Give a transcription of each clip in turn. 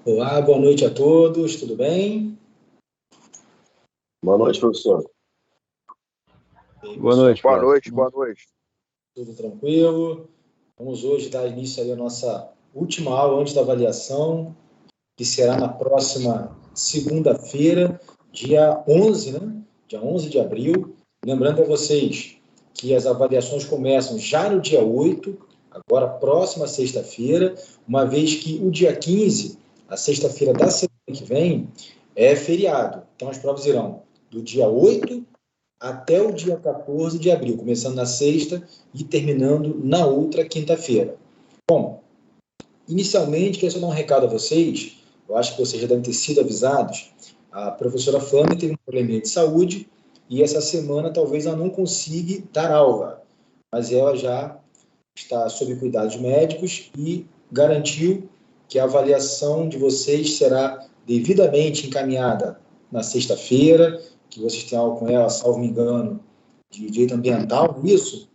Olá, boa noite a todos, tudo bem? Boa noite, professor. Boa noite, Boa noite, boa noite. Tudo tranquilo? Vamos hoje dar início aí à nossa última aula antes da avaliação, que será na próxima segunda-feira, dia 11, né? Dia 11 de abril. Lembrando a vocês que as avaliações começam já no dia 8, agora próxima sexta-feira, uma vez que o dia 15, a sexta-feira da semana que vem, é feriado. Então as provas irão do dia 8 até o dia 14 de abril, começando na sexta e terminando na outra quinta-feira. Bom, inicialmente, queria só dar um recado a vocês, eu acho que vocês já devem ter sido avisados, a professora Flâmia teve um probleminha de saúde e essa semana talvez ela não consiga dar aula, mas ela já está sob cuidados médicos e garantiu que a avaliação de vocês será devidamente encaminhada na sexta-feira, que vocês têm aula com ela, salvo me engano, de direito ambiental, isso,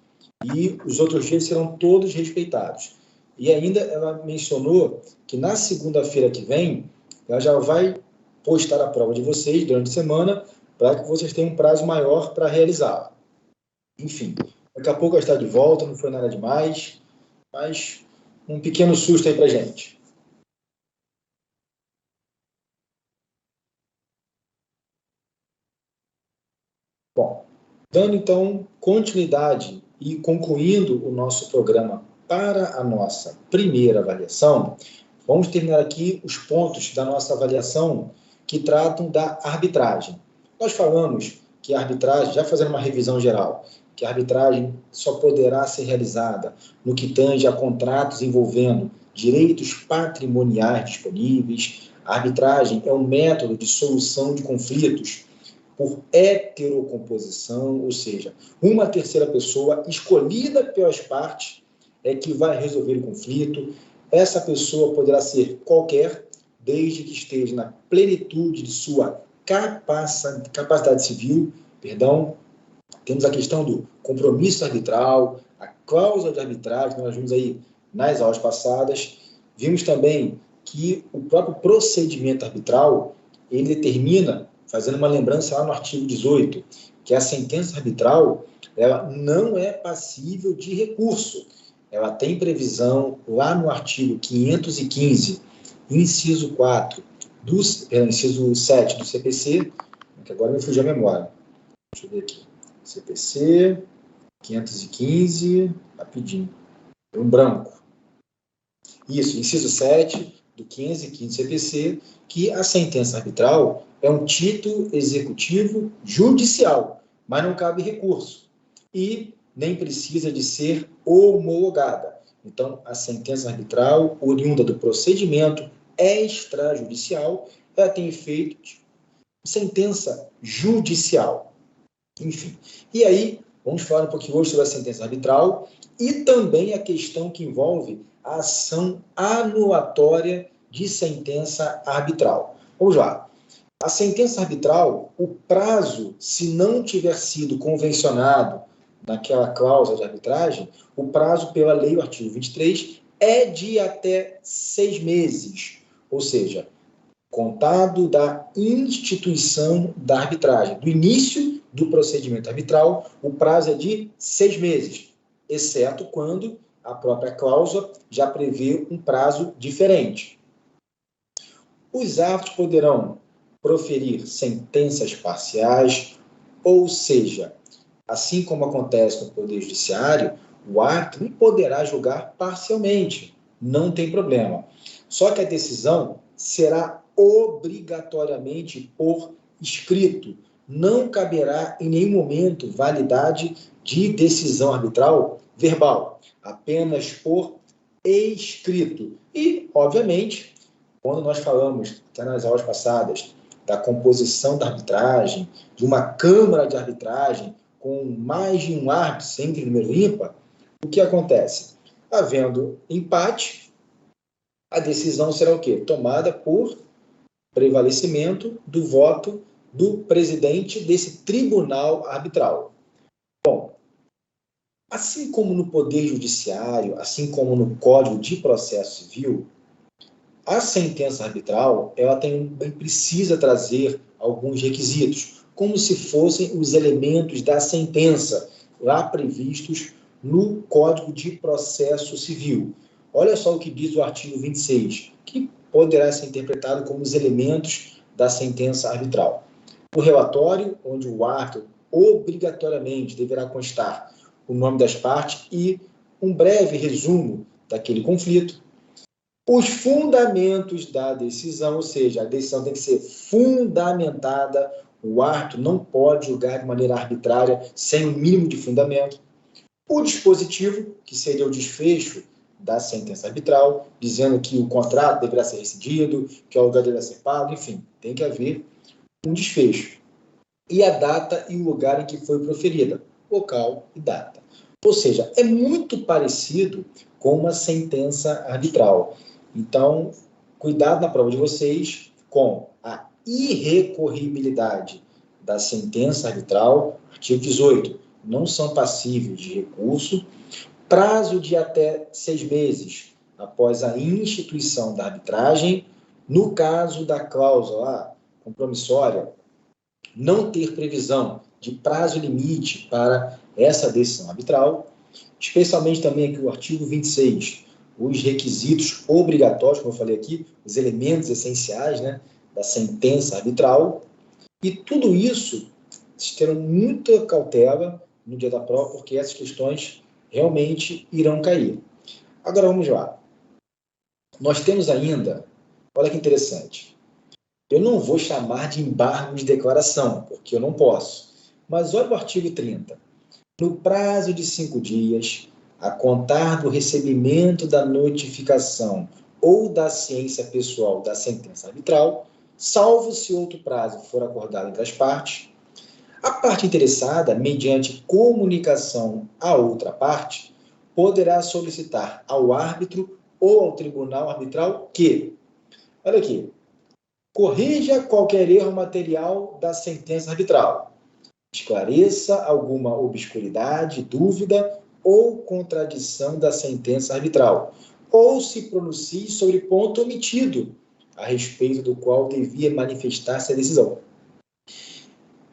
e os outros dias serão todos respeitados. E ainda ela mencionou que na segunda-feira que vem, ela já vai postar a prova de vocês durante a semana para que vocês tenham um prazo maior para realizá-la. Enfim, daqui a pouco ela está de volta, não foi nada demais, mas um pequeno susto aí para a gente. Bom, dando então continuidade e concluindo o nosso programa para a nossa primeira avaliação, vamos terminar aqui os pontos da nossa avaliação que tratam da arbitragem. Nós falamos que a arbitragem, já fazendo uma revisão geral, que a arbitragem só poderá ser realizada no que tange a contratos envolvendo direitos patrimoniais disponíveis. A arbitragem é um método de solução de conflitos por heterocomposição, ou seja, uma terceira pessoa escolhida pelas partes é que vai resolver o conflito. Essa pessoa poderá ser qualquer, desde que esteja na plenitude de sua capacidade civil, temos a questão do compromisso arbitral, a cláusula de arbitragem, que nós vimos aí nas aulas passadas. Vimos também que o próprio procedimento arbitral, ele determina, fazendo uma lembrança lá no artigo 18, que a sentença arbitral ela não é passível de recurso. Ela tem previsão lá no artigo 515, inciso 4, inciso 7 do CPC, que agora me fugiu a memória. Deixa eu ver aqui. CPC 515, rapidinho, um branco. Isso, inciso 7 do 515 CPC, que a sentença arbitral é um título executivo judicial, mas não cabe recurso e nem precisa de ser homologada. Então, a sentença arbitral, oriunda do procedimento extrajudicial, ela tem efeito de sentença judicial. Enfim, e aí, vamos falar um pouquinho hoje sobre a sentença arbitral e também a questão que envolve a ação anulatória de sentença arbitral. Vamos lá. A sentença arbitral, o prazo, se não tiver sido convencionado naquela cláusula de arbitragem, o prazo pela lei, o artigo 23, é de até 6 meses, ou seja, contado da instituição da arbitragem, do início do procedimento arbitral, o prazo é de 6 meses, exceto quando a própria cláusula já prevê um prazo diferente. Os árbitros poderão proferir sentenças parciais, ou seja, assim como acontece no Poder Judiciário, o árbitro poderá julgar parcialmente, não tem problema. Só que a decisão será obrigatoriamente por escrito. Não caberá em nenhum momento validade de decisão arbitral verbal, apenas por escrito. E, obviamente, quando nós falamos, até nas aulas passadas, da composição da arbitragem, de uma câmara de arbitragem com mais de um árbitro, sempre número ímpar, o que acontece? Havendo empate, a decisão será o quê? Tomada por prevalecimento do voto do presidente desse tribunal arbitral. Bom, assim como no Poder Judiciário, assim como no Código de Processo Civil, A sentença arbitral, ela também precisa trazer alguns requisitos, como se fossem os elementos da sentença, lá previstos no Código de Processo Civil. Olha só o que diz o artigo 26, que poderá ser interpretado como os elementos da sentença arbitral. O relatório, onde o árbitro obrigatoriamente deverá constar o nome das partes e um breve resumo daquele conflito. Os fundamentos da decisão, ou seja, a decisão tem que ser fundamentada, o árbitro não pode julgar de maneira arbitrária sem o mínimo de fundamento. O dispositivo, que seria o desfecho da sentença arbitral, dizendo que o contrato deverá ser rescindido, que o aluguel deverá ser pago, enfim, tem que haver um desfecho. E a data e o lugar em que foi proferida, local e data. Ou seja, é muito parecido com uma sentença arbitral. Então, cuidado na prova de vocês com a irrecorribilidade da sentença arbitral, artigo 18, não são passíveis de recurso, prazo de até 6 meses após a instituição da arbitragem, no caso da cláusula compromissória, não ter previsão de prazo limite para essa decisão arbitral, especialmente também aqui o artigo 26, os requisitos obrigatórios, como eu falei aqui, os elementos essenciais, né, da sentença arbitral, e tudo isso vocês terão muita cautela no dia da prova, porque essas questões realmente irão cair. Agora vamos lá. Nós temos ainda, olha que interessante, eu não vou chamar de embargo de declaração, porque eu não posso, mas olha o artigo 30. No prazo de 5 dias, a contar do recebimento da notificação ou da ciência pessoal da sentença arbitral, salvo se outro prazo for acordado entre as partes, a parte interessada, mediante comunicação à outra parte, poderá solicitar ao árbitro ou ao tribunal arbitral que, olha aqui, corrija qualquer erro material da sentença arbitral, esclareça alguma obscuridade, dúvida ou contradição da sentença arbitral, ou se pronuncie sobre ponto omitido, a respeito do qual devia manifestar-se a decisão.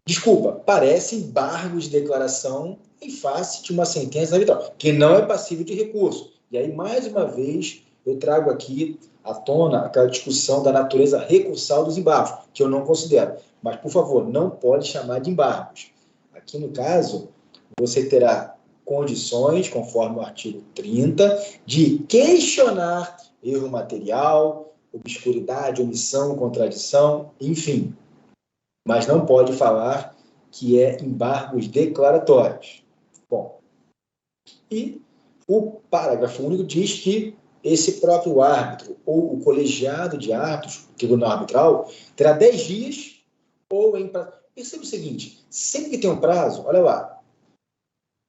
Desculpa, parece embargo de declaração em face de uma sentença arbitral, que não é passível de recurso. E aí, mais uma vez, eu trago aqui à tona aquela discussão da natureza recursal dos embargos, que eu não considero. Mas, por favor, não pode chamar de embargos. Aqui, no caso, você terá condições, conforme o artigo 30, de questionar erro material, obscuridade, omissão, contradição, enfim. Mas não pode falar que é embargos declaratórios. Bom, e o parágrafo único diz que esse próprio árbitro ou o colegiado de árbitros, o tribunal arbitral, terá 10 dias ou em prazo. Perceba o seguinte, sempre que tem um prazo, olha lá,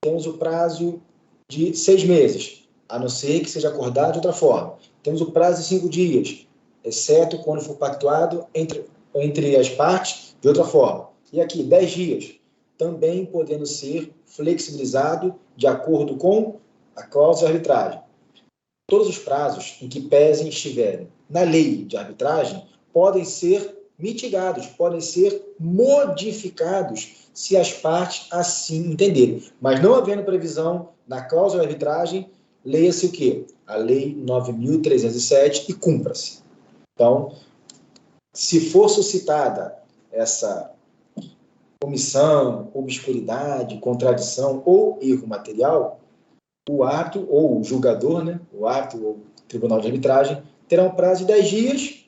temos o prazo de 6 meses, a não ser que seja acordado de outra forma. Temos o prazo de 5 dias, exceto quando for pactuado entre as partes de outra forma. E aqui, 10 dias, também podendo ser flexibilizado de acordo com a cláusula de arbitragem. Todos os prazos em que pesem estiverem na lei de arbitragem podem ser mitigados, podem ser modificados se as partes assim entenderem. Mas não havendo previsão na cláusula de arbitragem, leia-se o quê? A Lei 9.307 e cumpra-se. Então, se for suscitada essa omissão, obscuridade, contradição ou erro material, o árbitro ou o julgador, né, o árbitro ou o tribunal de arbitragem, terá um prazo de 10 dias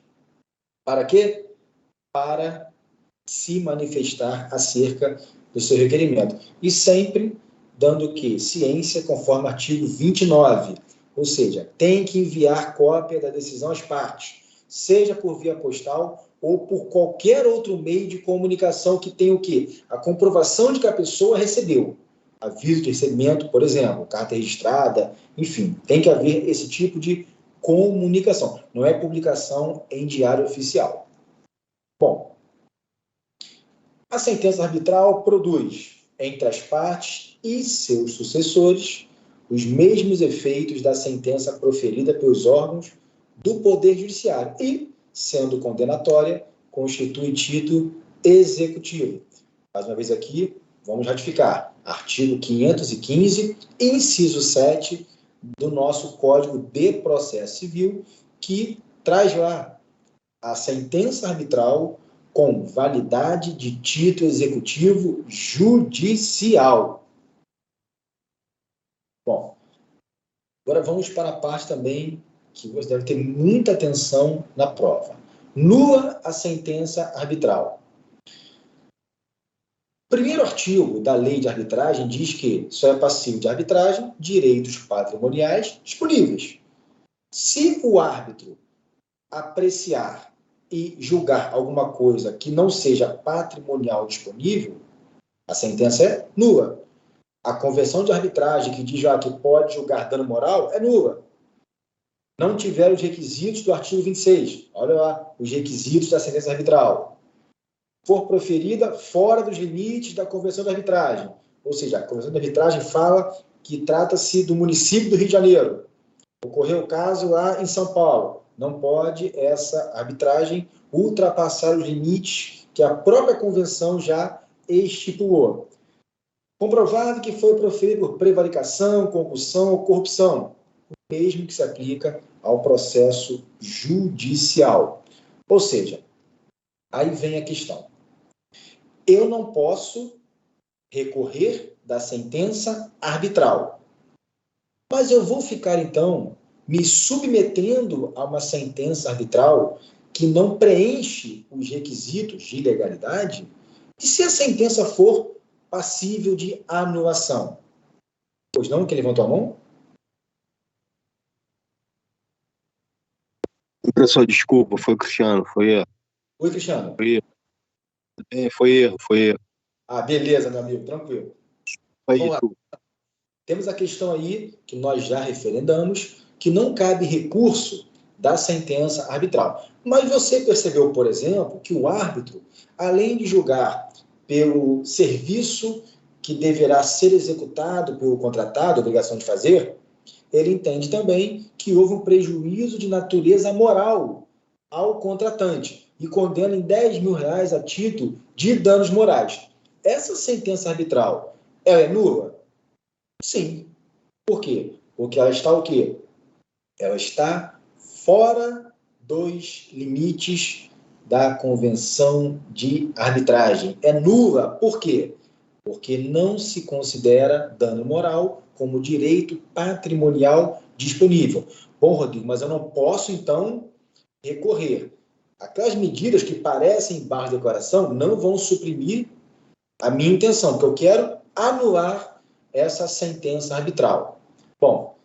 para quê? Para se manifestar acerca do seu requerimento. E sempre dando o quê? Ciência conforme artigo 29, ou seja, tem que enviar cópia da decisão às partes, seja por via postal ou por qualquer outro meio de comunicação que tenha o quê? A comprovação de que a pessoa recebeu. Aviso de recebimento, por exemplo, carta registrada, enfim, tem que haver esse tipo de comunicação. Não é publicação em diário oficial. Bom, a sentença arbitral produz, entre as partes e seus sucessores, os mesmos efeitos da sentença proferida pelos órgãos do Poder Judiciário e, sendo condenatória, constitui título executivo. Mais uma vez aqui, vamos ratificar. Artigo 515, inciso 7 do nosso Código de Processo Civil, que traz lá a sentença arbitral com validade de título executivo judicial. Bom, agora vamos para a parte também que você deve ter muita atenção na prova. Nula a sentença arbitral. O primeiro artigo da lei de arbitragem diz que só é passivo de arbitragem direitos patrimoniais disponíveis. Se o árbitro apreciar e julgar alguma coisa que não seja patrimonial disponível, a sentença é nula. A convenção de arbitragem que diz que pode julgar dano moral é nula. Não tiver os requisitos do artigo 26. Olha lá, os requisitos da sentença arbitral. For proferida fora dos limites da convenção de arbitragem. Ou seja, a convenção de arbitragem fala que trata-se do município do Rio de Janeiro. Ocorreu o caso lá em São Paulo. Não pode essa arbitragem ultrapassar os limites que a própria convenção já estipulou. Comprovado que foi proferido por prevaricação, concussão ou corrupção, o mesmo que se aplica ao processo judicial. Ou seja, aí vem a questão. Eu não posso recorrer da sentença arbitral, mas eu vou ficar, então, me submetendo a uma sentença arbitral que não preenche os requisitos de legalidade? E se a sentença for passível de anulação? Pois não, que levantou a mão? Professor, desculpa, foi o Cristiano, foi erro. Oi, Cristiano. Foi erro. Ah, beleza, meu amigo, tranquilo. Vamos lá. Temos a questão aí, que nós já referendamos, que não cabe recurso da sentença arbitral. Mas você percebeu, por exemplo, que o árbitro, além de julgar pelo serviço que deverá ser executado pelo contratado, obrigação de fazer, ele entende também que houve um prejuízo de natureza moral ao contratante e condena em R$10.000 a título de danos morais. Essa sentença arbitral, ela é nula? Sim. Por quê? Porque ela está o quê? Ela está fora dos limites da convenção de arbitragem. É nula. Por quê? Porque não se considera dano moral como direito patrimonial disponível. Bom, Rodrigo, mas eu não posso, então, recorrer. Aquelas medidas que parecem barra de declaração não vão suprimir a minha intenção, porque eu quero anular essa sentença arbitral. Bom,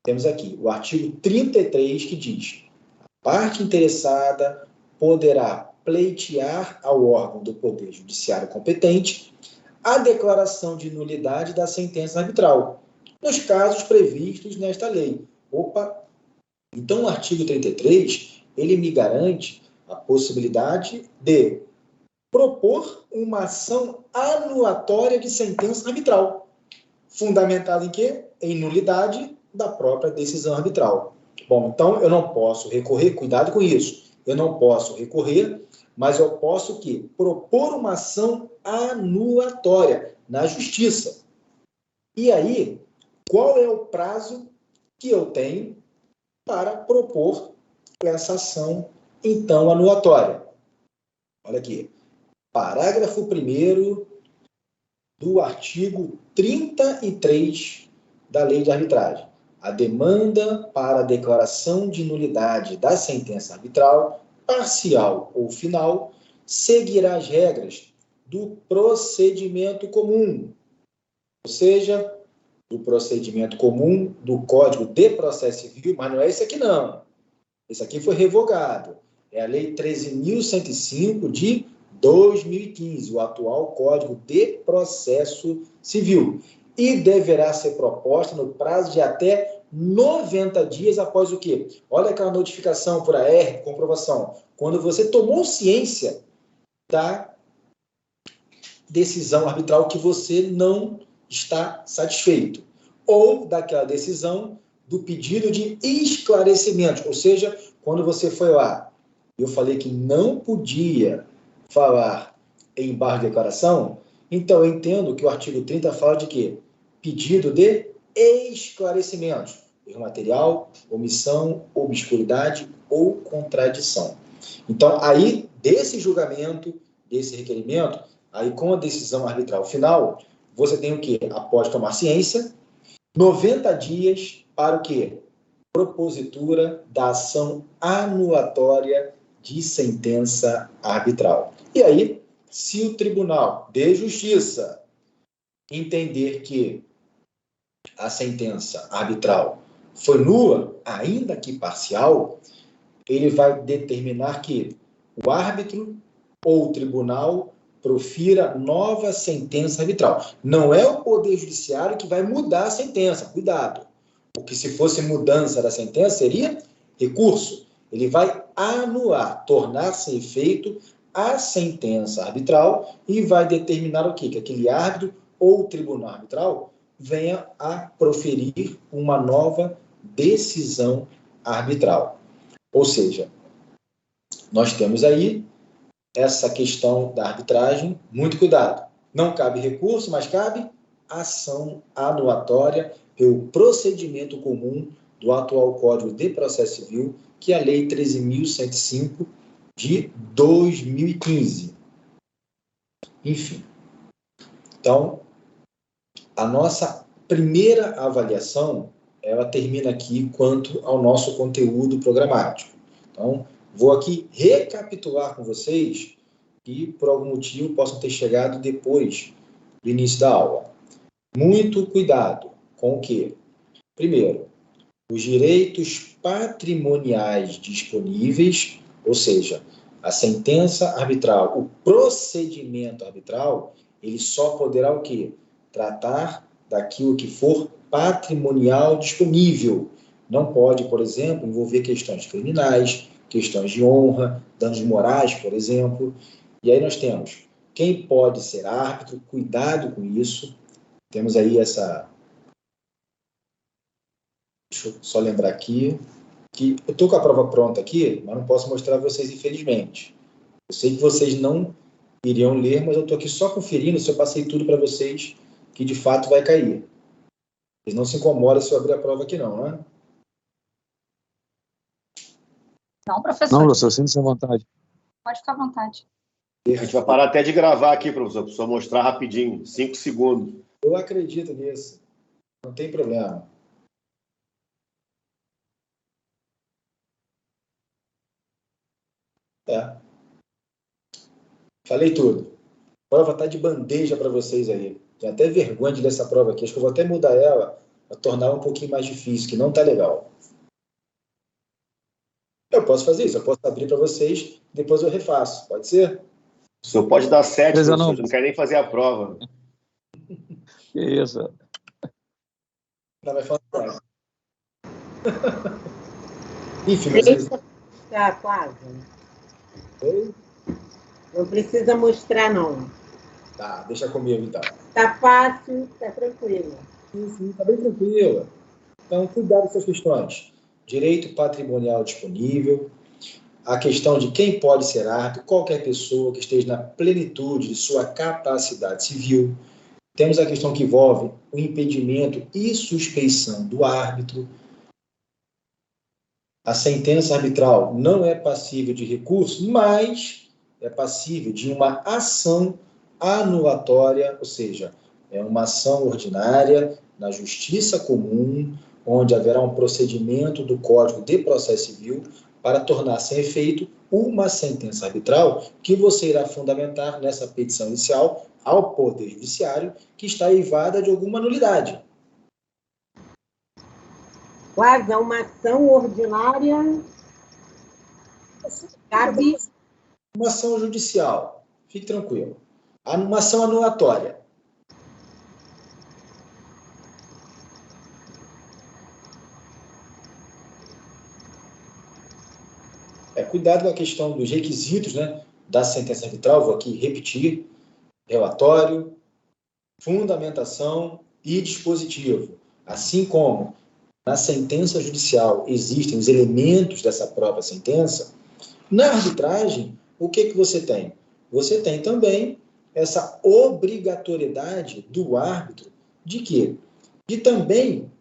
temos aqui o artigo 33 que diz: a parte interessada poderá pleitear ao órgão do Poder Judiciário competente a declaração de nulidade da sentença arbitral, nos casos previstos nesta lei. Então o artigo 33, ele me garante a possibilidade de propor uma ação anulatória de sentença arbitral, fundamentada em quê? Em nulidade da própria decisão arbitral. Bom, então eu não posso recorrer, cuidado com isso, eu não posso recorrer, mas eu posso que propor uma ação anulatória na justiça. E aí, qual é o prazo que eu tenho para propor essa ação, então, anulatória? Olha aqui, parágrafo 1º do artigo 33 da Lei de Arbitragem. A demanda para a declaração de nulidade da sentença arbitral, parcial ou final, seguirá as regras do procedimento comum, ou seja, do procedimento comum do Código de Processo Civil, mas não é esse aqui não. Esse aqui foi revogado. É a Lei 13.105 de 2015, o atual Código de Processo Civil. E deverá ser proposta no prazo de até 90 dias após o quê? Olha aquela notificação por AR, comprovação. Quando você tomou ciência da decisão arbitral que você não está satisfeito, ou daquela decisão do pedido de esclarecimento, ou seja, quando você foi lá, eu falei que não podia falar em embargo de declaração, então eu entendo que o artigo 30 fala de quê? Pedido de esclarecimento, erro material, omissão, obscuridade ou contradição. Então, aí, desse julgamento, desse requerimento, aí com a decisão arbitral final, você tem o quê? Após tomar ciência, 90 dias para o quê? Propositura da ação anulatória de sentença arbitral. E aí, se o Tribunal de Justiça entender que a sentença arbitral foi nula, ainda que parcial, ele vai determinar que o árbitro ou o tribunal profira nova sentença arbitral. Não é o Poder Judiciário que vai mudar a sentença, cuidado. Porque se fosse mudança da sentença, seria recurso. Ele vai anular, tornar sem efeito a sentença arbitral e vai determinar o quê? Que aquele árbitro ou tribunal arbitral venha a proferir uma nova decisão arbitral. Ou seja, nós temos aí essa questão da arbitragem, muito cuidado. Não cabe recurso, mas cabe ação anulatória pelo procedimento comum do atual Código de Processo Civil, que é a Lei 13.105 de 2015. Enfim. Então, a nossa primeira avaliação, ela termina aqui quanto ao nosso conteúdo programático. Então, vou aqui recapitular com vocês que, por algum motivo, possam ter chegado depois do início da aula. Muito cuidado com o quê? Primeiro, os direitos patrimoniais disponíveis, ou seja, a sentença arbitral, o procedimento arbitral, ele só poderá o quê? Tratar daquilo que for patrimonial disponível. Não pode, por exemplo, envolver questões criminais, questões de honra, danos morais, por exemplo. E aí nós temos quem pode ser árbitro, cuidado com isso. Temos aí essa... Deixa eu só lembrar aqui, que eu estou com a prova pronta aqui, mas não posso mostrar a vocês, infelizmente. Eu sei que vocês não iriam ler, mas eu estou aqui só conferindo se eu passei tudo para vocês que de fato vai cair. Eles não se incomodam se eu abrir a prova aqui não, né? Não, professor. Não, professor, sinta-se à vontade. Pode ficar à vontade. A gente vai parar até de gravar aqui, professor, para só mostrar rapidinho, 5 segundos. Eu acredito nisso. Não tem problema. Tá. Falei tudo. A prova está de bandeja para vocês aí. Tenho até vergonha de ler essa prova aqui. Acho que eu vou até mudar ela para tornar um pouquinho mais difícil, que não está legal. Eu posso fazer isso. Eu posso abrir para vocês, depois eu refaço. Pode ser? O senhor pode dar 7, professor, não. não quer nem fazer a prova. Que isso? Não vai falar. Enfim, vocês... Tá quase. Oi? Não precisa mostrar, não. Tá, deixa comigo então. Tá fácil, tá tranquilo. Sim, tá bem tranquila. Então, cuidado com essas questões. Direito patrimonial disponível, a questão de quem pode ser árbitro, qualquer pessoa que esteja na plenitude de sua capacidade civil. Temos a questão que envolve o impedimento e suspeição do árbitro. A sentença arbitral não é passível de recurso, mas é passível de uma ação anulatória, ou seja, é uma ação ordinária na justiça comum, onde haverá um procedimento do Código de Processo Civil para tornar sem efeito uma sentença arbitral que você irá fundamentar nessa petição inicial ao Poder Judiciário que está eivada de alguma nulidade. Quase uma ação ordinária. Cabe. Uma ação judicial, fique tranquilo. Uma ação anulatória. Cuidado com a questão dos requisitos, né, da sentença arbitral, vou aqui repetir: relatório, fundamentação e dispositivo, assim como na sentença judicial existem os elementos dessa própria sentença, na arbitragem, o que você tem? Você tem também essa obrigatoriedade do árbitro de quê? De também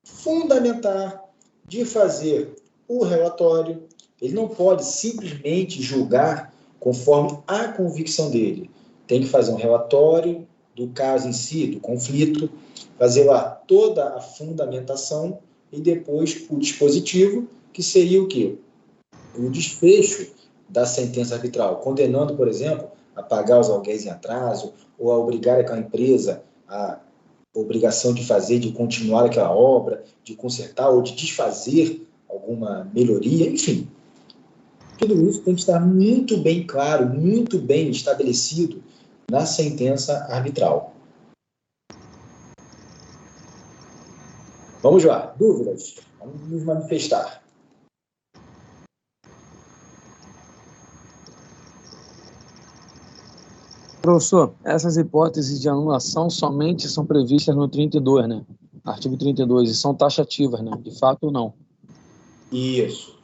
fundamentar, de fazer o relatório. Ele não pode simplesmente julgar conforme a convicção dele. Tem que fazer um relatório do caso em si, do conflito, fazer lá toda a fundamentação e depois o dispositivo, que seria o quê? O desfecho da sentença arbitral, condenando, por exemplo, a pagar os aluguéis em atraso ou a obrigar aquela empresa a obrigação de fazer, de continuar aquela obra, de consertar ou de desfazer alguma melhoria, enfim. Tudo isso tem que estar muito bem claro, muito bem estabelecido na sentença arbitral. Vamos lá, dúvidas? Vamos nos manifestar. Professor, essas hipóteses de anulação somente são previstas no 32, né? Artigo 32, e são taxativas, né? De fato ou não? Isso.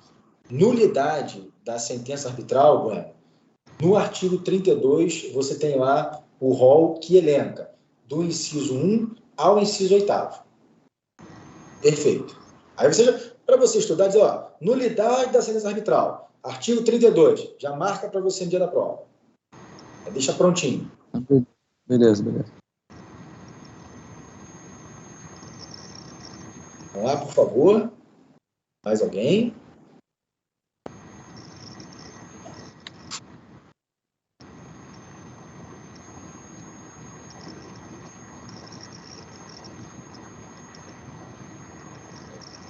Nulidade da sentença arbitral, Bueno, no artigo 32, você tem lá o rol que elenca do inciso 1 ao inciso 8º. Perfeito. Aí você, para você estudar, dizer, ó, nulidade da sentença arbitral, artigo 32, já marca para você no dia da prova. Deixa prontinho. Beleza, beleza. Vamos lá, por favor. Mais alguém?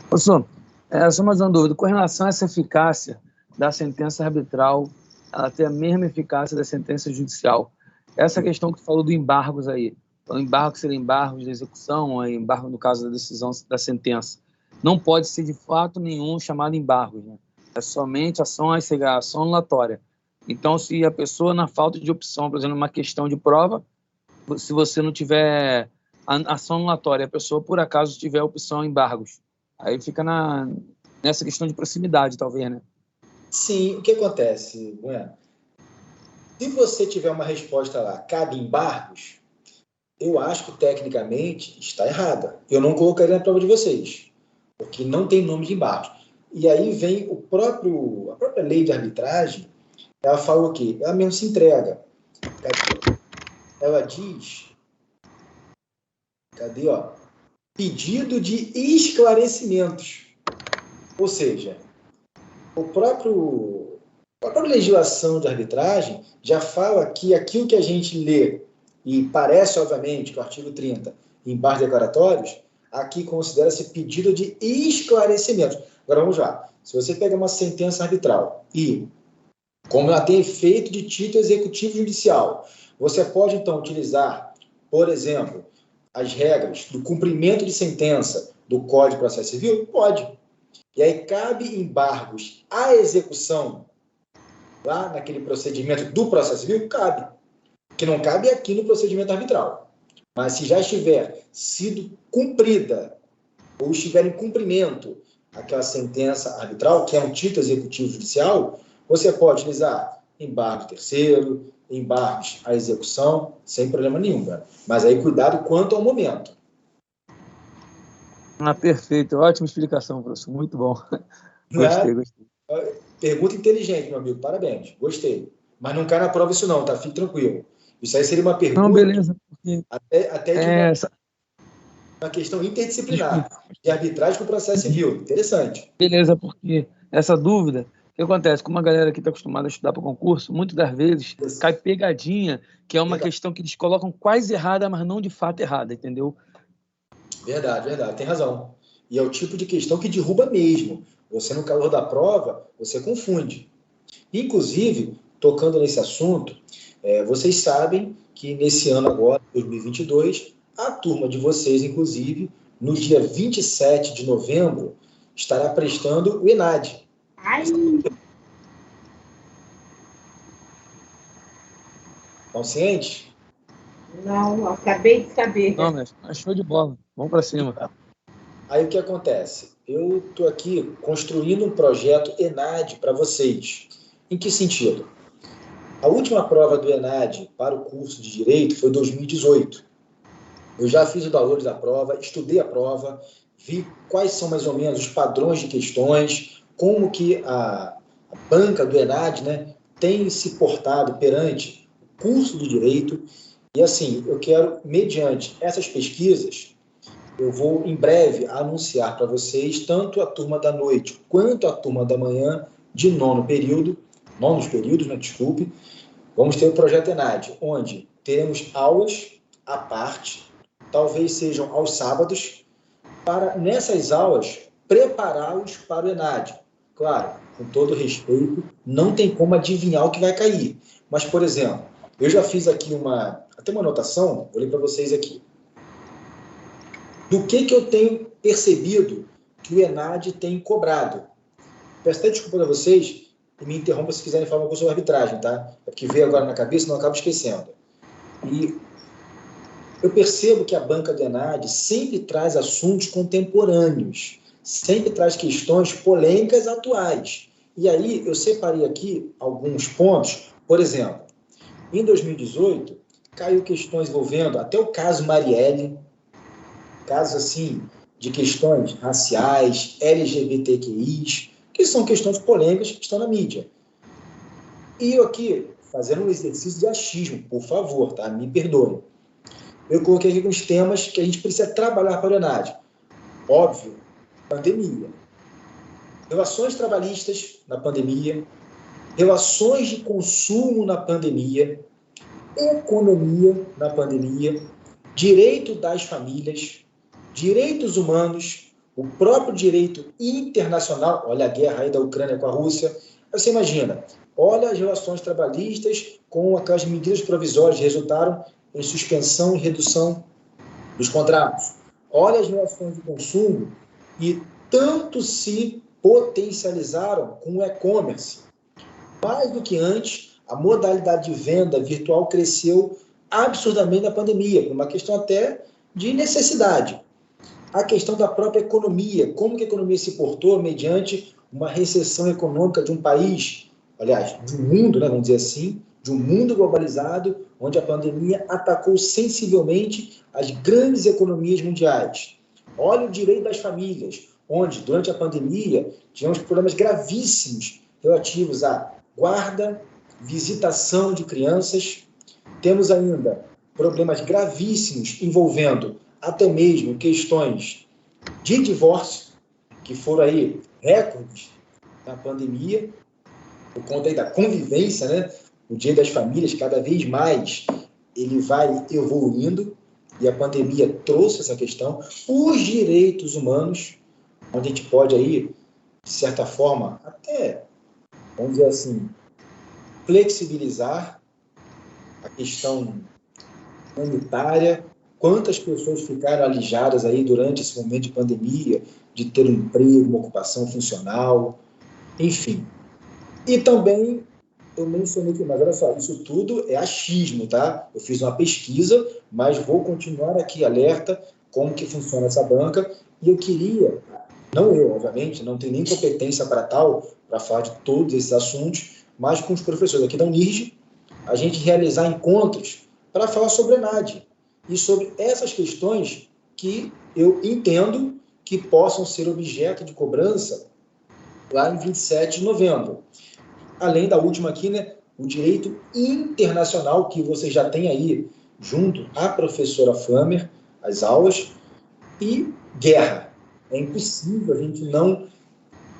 Professor, só mais uma dúvida. Com relação a essa eficácia da sentença arbitral, ela tem a mesma eficácia da sentença judicial. Essa questão que falou do embargos aí, o embargo seria embargos de execução, embargo no caso da decisão da sentença, não pode ser de fato nenhum chamado embargos, né? É somente ação anulatória. Então, se a pessoa, na falta de opção, por exemplo, uma questão de prova, se você não tiver ação anulatória, a pessoa, por acaso, tiver opção embargos, aí fica nessa questão de proximidade, talvez, né? Sim, o que acontece, Bueno? Se você tiver uma resposta lá, cabe embargos, eu acho que tecnicamente está errada. Eu não colocaria na prova de vocês, porque não tem nome de embargos. E aí vem a própria lei de arbitragem, ela fala o quê? Ela mesmo se entrega. Ela diz, cadê, ó? Pedido de esclarecimentos. Ou seja, a própria legislação de arbitragem já fala que aquilo que a gente lê, e parece, obviamente, que o artigo 30, embargos declaratórios, aqui considera-se pedido de esclarecimentos. Agora, vamos lá. Se você pega uma sentença arbitral e, como ela tem efeito de título executivo judicial, você pode, então, utilizar, por exemplo, as regras do cumprimento de sentença do Código de Processo Civil? Pode. E aí cabe embargos à execução lá naquele procedimento do processo civil? Cabe. Que não cabe aqui no procedimento arbitral. Mas se já estiver sido cumprida ou estiver em cumprimento aquela sentença arbitral, que é um título executivo judicial, você pode utilizar embargo terceiro, embargos à execução, sem problema nenhum. Né? Mas aí cuidado quanto ao momento. Perfeito. Ótima explicação, professor. Muito bom. Gostei. Pergunta inteligente, meu amigo. Parabéns. Gostei. Mas não cai na prova isso não, tá? Fique tranquilo. Isso aí seria uma pergunta... Não, beleza. Porque... Até de uma questão interdisciplinar. De arbitragem com o processo civil. Interessante. Beleza, porque essa dúvida... O que acontece? Como a galera aqui está acostumada a estudar para o concurso, muitas das vezes cai pegadinha, que é uma questão que eles colocam quase errada, mas não de fato errada, entendeu? Verdade. Tem razão. E é o tipo de questão que derruba mesmo. Você, no calor da prova, você confunde. Inclusive, tocando nesse assunto, vocês sabem que nesse ano agora, 2022, a turma de vocês, inclusive, no dia 27 de novembro, estará prestando o ENAD. Ai, Estão cientes? não, acabei de saber. Não, mas show de bola. Vamos para cima. Aí o que acontece? Eu estou aqui construindo um projeto ENAD para vocês. Em que sentido? A última prova do ENAD para o curso de Direito foi em 2018. Eu já fiz o download da prova, estudei a prova, vi quais são mais ou menos os padrões de questões, como que a banca do ENAD, né, tem se portado perante o curso de Direito. E assim, eu quero, mediante essas pesquisas, eu vou em breve anunciar para vocês tanto a turma da noite quanto a turma da manhã de nonos períodos, né, desculpe. Vamos ter o projeto ENAD, onde teremos aulas à parte, talvez sejam aos sábados, para, nessas aulas, prepará-los para o ENAD. Claro, com todo respeito, não tem como adivinhar o que vai cair. Mas, por exemplo, eu já fiz aqui até uma anotação, vou ler para vocês aqui. Do que eu tenho percebido que o ENAD tem cobrado? Peço até desculpa para vocês e me interrompa se quiserem falar uma coisa sobre arbitragem, tá? É porque veio agora na cabeça, não acabo esquecendo. E eu percebo que a banca do ENAD sempre traz assuntos contemporâneos, sempre traz questões polêmicas atuais. E aí eu separei aqui alguns pontos. Por exemplo, em 2018, caiu questões envolvendo até o caso Marielle, casos assim de questões raciais, LGBTQIs, que são questões polêmicas que estão na mídia. E eu aqui, fazendo um exercício de achismo, por favor, tá? Me perdoem. Eu coloquei aqui alguns temas que a gente precisa trabalhar para o ENAD. Óbvio, pandemia. Relações trabalhistas na pandemia, relações de consumo na pandemia, economia na pandemia, direito das famílias, direitos humanos, o próprio direito internacional, olha a guerra aí da Ucrânia com a Rússia. Você imagina, olha as relações trabalhistas com aquelas medidas provisórias que resultaram em suspensão e redução dos contratos. Olha as relações de consumo e tanto se potencializaram com o e-commerce. Mais do que antes, a modalidade de venda virtual cresceu absurdamente na pandemia, por uma questão até de necessidade. A questão da própria economia, como que a economia se portou mediante uma recessão econômica de um país, aliás, de um mundo, né, vamos dizer assim, de um mundo globalizado, onde a pandemia atacou sensivelmente as grandes economias mundiais. Olha o direito das famílias, onde, durante a pandemia, tivemos problemas gravíssimos relativos à guarda, visitação de crianças. Temos ainda problemas gravíssimos envolvendo até mesmo questões de divórcio, que foram aí recordes na pandemia, por conta aí da convivência, né? O Dia das Famílias, cada vez mais, ele vai evoluindo, e a pandemia trouxe essa questão. Os direitos humanos, onde a gente pode aí, de certa forma, até, vamos dizer assim, flexibilizar a questão humanitária. Quantas pessoas ficaram alijadas aí durante esse momento de pandemia, de ter um emprego, uma ocupação funcional, enfim. E também, eu mencionei aqui, mas olha só, isso tudo é achismo, tá? Eu fiz uma pesquisa, mas vou continuar aqui alerta como que funciona essa banca, e eu queria, não eu, obviamente, não tenho nem competência para tal, para falar de todos esses assuntos, mas com os professores aqui da Unirj, a gente realizar encontros para falar sobre a ENAD, e sobre essas questões que eu entendo que possam ser objeto de cobrança lá em 27 de novembro. Além da última aqui, né, o direito internacional, que você já tem aí, junto à professora Flamer, as aulas, e guerra. É impossível a gente não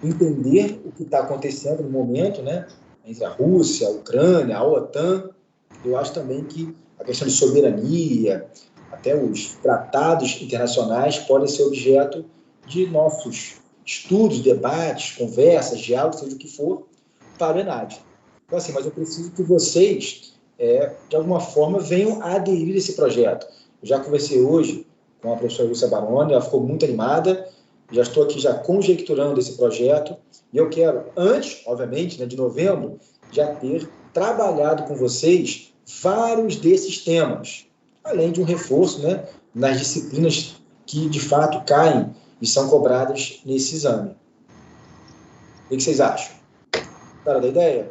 entender o que está acontecendo no momento, né, entre a Rússia, a Ucrânia, a OTAN. Eu acho também que a questão de soberania, até os tratados internacionais podem ser objeto de nossos estudos, debates, conversas, diálogos, seja o que for, para o ENAD. Então, assim, mas eu preciso que vocês, de alguma forma, venham a aderir a esse projeto. Eu já conversei hoje com a professora Lúcia Baroni, ela ficou muito animada, já estou aqui já conjecturando esse projeto, e eu quero, antes, obviamente, né, de novembro, já ter trabalhado com vocês vários desses temas, além de um reforço, né, nas disciplinas que, de fato, caem e são cobradas nesse exame. O que vocês acham? Cara da ideia?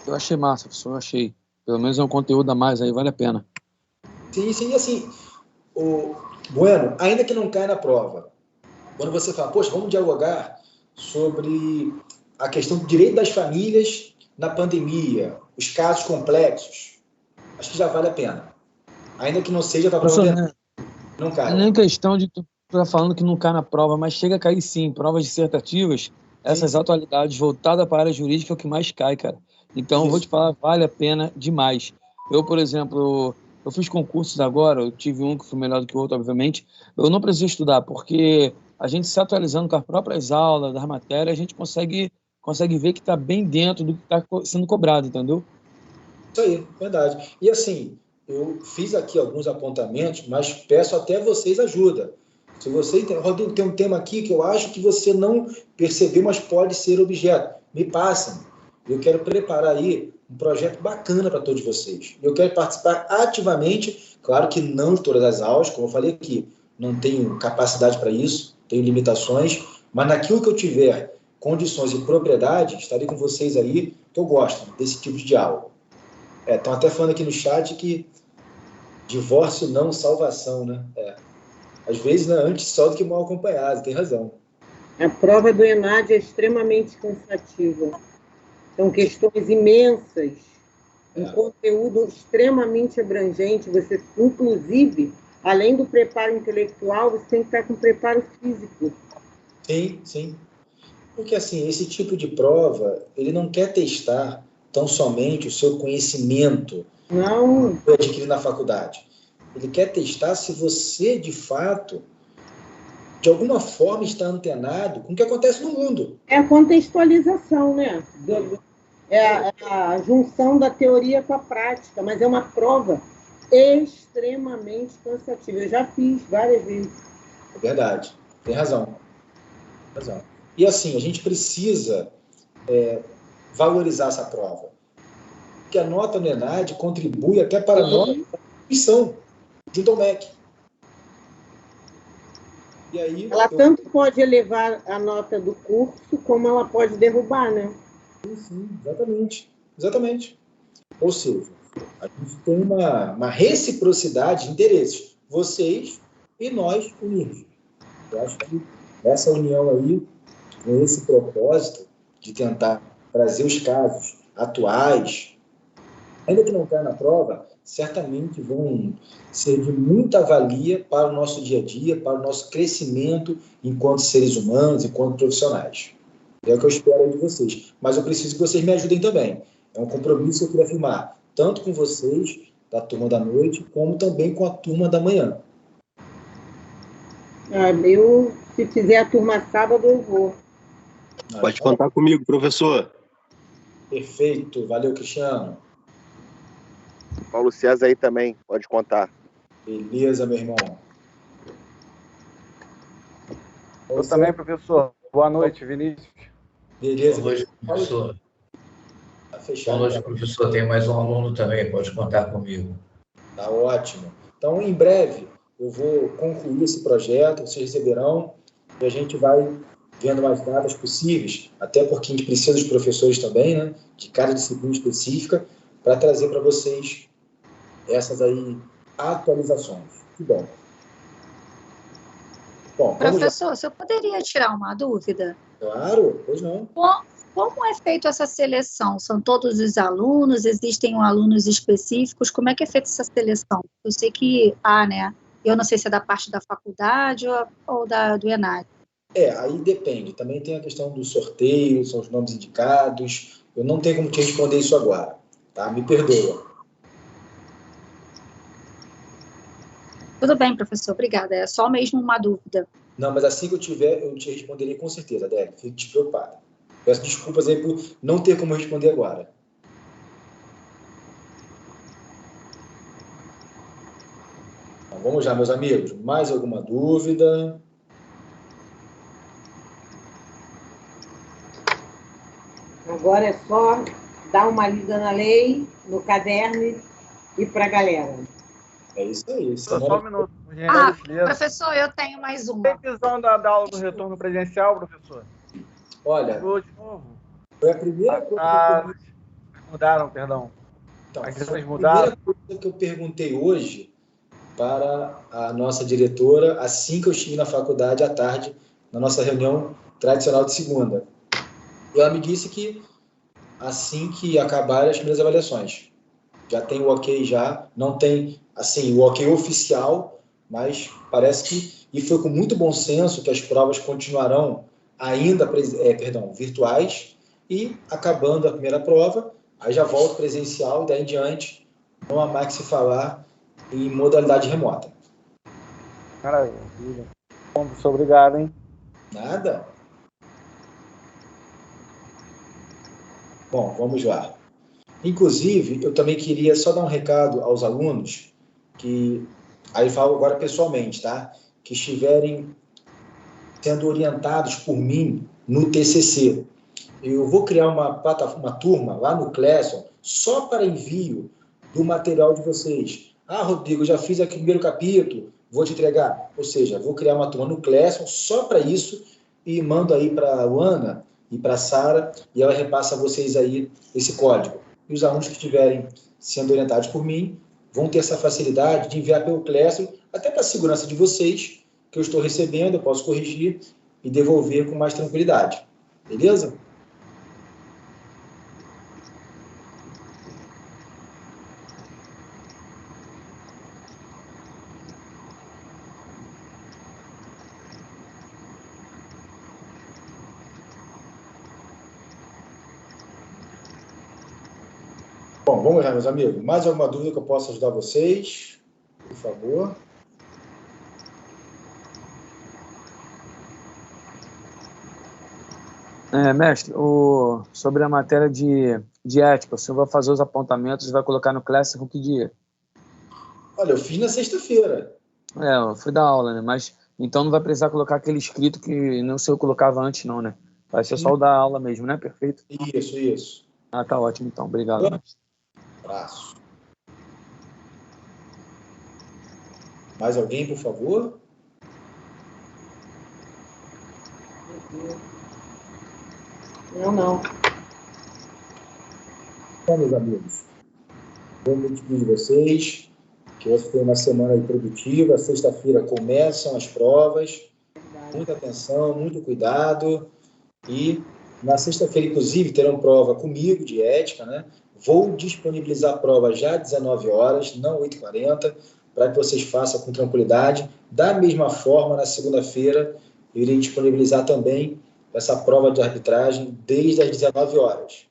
Eu achei massa, professor, eu achei. Pelo menos é um conteúdo a mais aí, vale a pena. Sim, sim, e assim, Bueno, ainda que não caia na prova, quando você fala, poxa, vamos dialogar sobre a questão do direito das famílias na pandemia, os casos complexos, acho que já vale a pena. Ainda que não seja para a prova, não cai. Nem questão de tu tá falando que não cai na prova, mas chega a cair sim. Provas dissertativas, essas atualidades voltadas para a área jurídica é o que mais cai, cara. Então, eu vou te falar, vale a pena demais. Eu, por exemplo, eu fiz concursos agora, eu tive um que foi melhor do que o outro, obviamente. Eu não preciso estudar, porque a gente se atualizando com as próprias aulas, das matérias, a gente consegue ver que está bem dentro do que está sendo cobrado, entendeu? Isso aí, verdade. E assim, eu fiz aqui alguns apontamentos, mas peço até vocês ajuda. Se você tem, Rodrigo, tem um tema aqui que eu acho que você não percebeu, mas pode ser objeto. Me passem. Eu quero preparar aí um projeto bacana para todos vocês. Eu quero participar ativamente, claro que não de todas as aulas, como eu falei aqui, não tenho capacidade para isso, tenho limitações, mas naquilo que eu tiver condições e propriedade, estarei com vocês aí, que eu gosto desse tipo de aula. Estão até falando aqui no chat que divórcio não, salvação, né? Às vezes, né, antes só do que mal acompanhado, tem razão. A prova do ENAD é extremamente cansativa. São questões imensas, um conteúdo extremamente abrangente. Você, inclusive, além do preparo intelectual, você tem que estar com preparo físico. Sim, sim. Porque, assim, esse tipo de prova, ele não quer testar tão somente o seu conhecimento Não. que adquire na faculdade. Ele quer testar se você, de fato, de alguma forma está antenado com o que acontece no mundo. É a contextualização, né? É a junção da teoria com a prática, mas é uma prova extremamente cansativa. Eu já fiz várias vezes. É verdade, tem razão. Tem razão. E assim, a gente precisa valorizar essa prova. Porque a nota no ENAD contribui até para a nossa instituição, junto ao MEC. E aí, ela tanto pode elevar a nota do curso, como ela pode derrubar, né? Sim, exatamente. Exatamente. Ou seja, a gente tem uma reciprocidade de interesses. Vocês e nós unidos. Eu acho que essa união aí, com esse propósito de tentar trazer os casos atuais, ainda que não caia na prova, certamente vão ser de muita valia para o nosso dia a dia, para o nosso crescimento enquanto seres humanos, enquanto profissionais. É o que eu espero aí de vocês. Mas eu preciso que vocês me ajudem também. É um compromisso que eu queria afirmar, tanto com vocês, da turma da noite, como também com a turma da manhã. Se fizer a turma sábado, eu vou. Pode contar comigo, professor. Perfeito. Valeu, Cristiano. Paulo César aí também, pode contar. Beleza, meu irmão. Eu também, professor. Boa noite, Vinícius. Beleza. Boa noite, professor. Tá fechado. Boa noite, professor. Tem mais um aluno também, pode contar comigo. Tá ótimo. Então, em breve, eu vou concluir esse projeto, vocês receberão, e a gente vai vendo mais datas possíveis, até porque a gente precisa dos professores também, né, de cada disciplina específica, para trazer para vocês essas aí atualizações. Que bom. Bom, professor, você poderia tirar uma dúvida? Claro, pois não. Como é feita essa seleção? São todos os alunos? Existem alunos específicos? Como é que é feita essa seleção? Eu sei que há, né? Eu não sei se é da parte da faculdade ou do ENAD. Aí depende. Também tem a questão do sorteio, são os nomes indicados. Eu não tenho como te responder isso agora, tá? Me perdoa. Tudo bem, professor. Obrigada. É só mesmo uma dúvida. Não, mas assim que eu tiver, eu te responderei com certeza, Adélio. Fique despreocupada. Peço desculpas aí por não ter como responder agora. Então, vamos lá, meus amigos. Mais alguma dúvida? Agora é só dar uma lida na lei, no caderno e para a galera. É isso aí. Só um minuto. Professor, eu tenho mais uma. Revisão da aula do retorno presencial, professor. Olha, De novo. foi a primeira coisa Mudaram, perdão. então, As foi coisas a mudaram? primeira coisa que eu perguntei hoje para a nossa diretora assim que eu estive na faculdade à tarde, na nossa reunião tradicional de segunda. E ela me disse que assim que acabarem as primeiras avaliações. Já tem o ok já, não tem, assim, o ok oficial, mas parece que, e foi com muito bom senso que as provas continuarão ainda, virtuais, e acabando a primeira prova, aí já volta presencial, e daí em diante não há mais que se falar em modalidade remota. Maravilha. Bom, professor, obrigado, hein? Nada? Bom, vamos lá. Inclusive, eu também queria só dar um recado aos alunos, que, aí falo agora pessoalmente, tá? Que estiverem sendo orientados por mim no TCC. Eu vou criar uma turma lá no Classroom só para envio do material de vocês. Ah, Rodrigo, já fiz aqui o primeiro capítulo, vou te entregar. Ou seja, vou criar uma turma no Classroom só para isso e mando aí para a Luana e para a Sara e ela repassa a vocês aí esse código. E os alunos que estiverem sendo orientados por mim vão ter essa facilidade de enviar pelo Classroom, até para a segurança de vocês, que eu estou recebendo, eu posso corrigir e devolver com mais tranquilidade. Beleza? Bom, vamos lá, meus amigos. Mais alguma dúvida que eu possa ajudar vocês? Por favor. Mestre, sobre a matéria de ética, o senhor vai fazer os apontamentos e vai colocar no Classroom que dia? Olha, eu fiz na sexta-feira. Eu fui dar aula, né? Mas então não vai precisar colocar aquele escrito que não sei eu colocava antes, não, né? Vai ser só o da aula mesmo, né? Perfeito? Isso. Ah, tá ótimo então. Obrigado, mestre. Abraço. Mais alguém, por favor? Não. Bom, meus amigos, vou me despedir de vocês, que hoje foi uma semana aí produtiva. Sexta-feira começam as provas. Muita atenção, muito cuidado. E na sexta-feira, inclusive, terão prova comigo de ética, né? Vou disponibilizar a prova já às 19 horas, não 8h40, para que vocês façam com tranquilidade. Da mesma forma, na segunda-feira, eu irei disponibilizar também essa prova de arbitragem desde as 19 horas.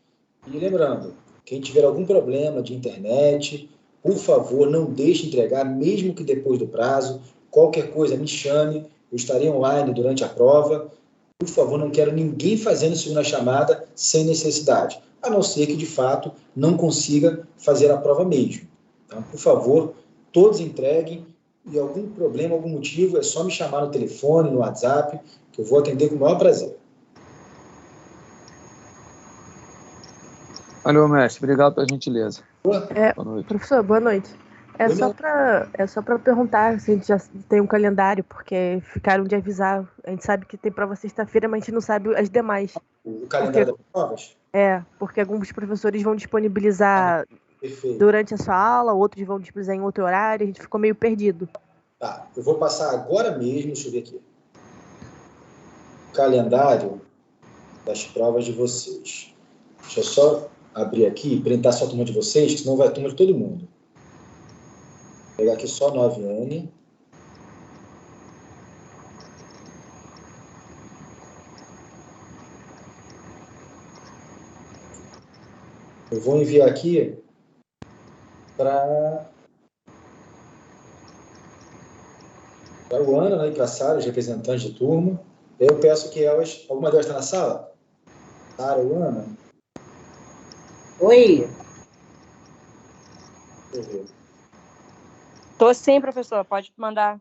E lembrando, quem tiver algum problema de internet, por favor, não deixe de entregar, mesmo que depois do prazo. Qualquer coisa, me chame, eu estarei online durante a prova. Por favor, não quero ninguém fazendo segunda chamada sem necessidade, a não ser que, de fato, não consiga fazer a prova mesmo. Então, por favor, todos entreguem, e algum problema, algum motivo, é só me chamar no telefone, no WhatsApp, que eu vou atender com o maior prazer. Valeu, mestre. Obrigado pela gentileza. Boa noite. Professor, boa noite. É só para perguntar se a gente já tem um calendário, porque ficaram de avisar. A gente sabe que tem prova sexta-feira, mas a gente não sabe as demais. O calendário das provas? Porque alguns professores vão disponibilizar durante a sua aula, outros vão disponibilizar em outro horário, a gente ficou meio perdido. Tá, eu vou passar agora mesmo, deixa eu ver aqui. O calendário das provas de vocês. Deixa eu só abrir aqui e printar só a turma de vocês, que senão vai a turma de todo mundo. Vou pegar aqui só 9N. Eu vou enviar aqui para o Ana, né, e para a Sara, os representantes de turma. Eu peço que alguma delas está na sala? Sara ou Ana? Oi. Deixa eu ver. Tô sim, professor. Pode mandar.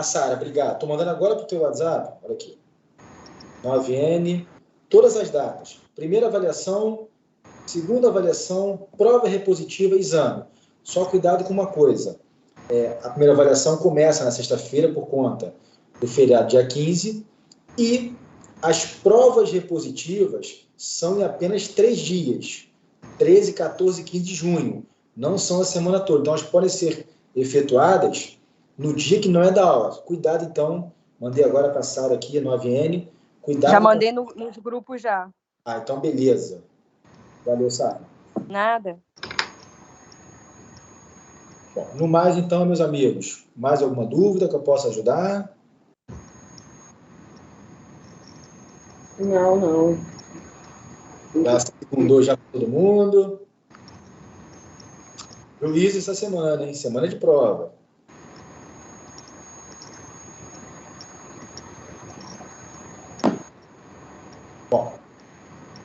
Sara, obrigado. Estou mandando agora para o teu WhatsApp. Olha aqui. 9N. Todas as datas. Primeira avaliação, segunda avaliação, prova repositiva e exame. Só cuidado com uma coisa. A primeira avaliação começa na sexta-feira por conta do feriado dia 15 e as provas repositivas são em apenas 3 dias, 13, 14 e 15 de junho. Não são a semana toda. Então, elas podem ser efetuadas no dia que não é da aula. Cuidado, então. Mandei agora passar aqui no AVN. Cuidado. Já mandei nos grupos já. Ah, então beleza. Valeu, Sara. Nada. Bom, no mais, então, meus amigos, mais alguma dúvida que eu possa ajudar? Não. Já segundou já para todo mundo. Juízo essa semana, hein? Semana de prova. Bom,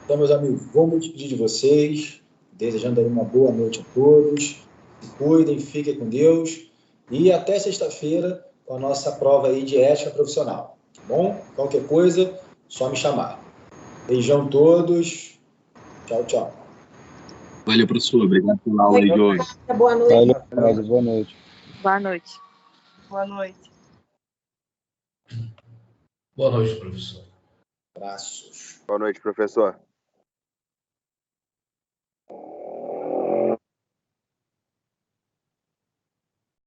então, meus amigos, vou me despedir de vocês, desejando aí uma boa noite a todos. Se cuidem, fiquem com Deus. E até sexta-feira com a nossa prova aí de ética profissional. Tá bom? Qualquer coisa, só me chamar. Beijão a todos. Tchau, tchau. Valeu, professor. Obrigado pela aula de hoje. Boa noite. Valeu, boa noite. Boa noite. Boa noite. Boa noite, professor. Abraços. Boa noite, professor.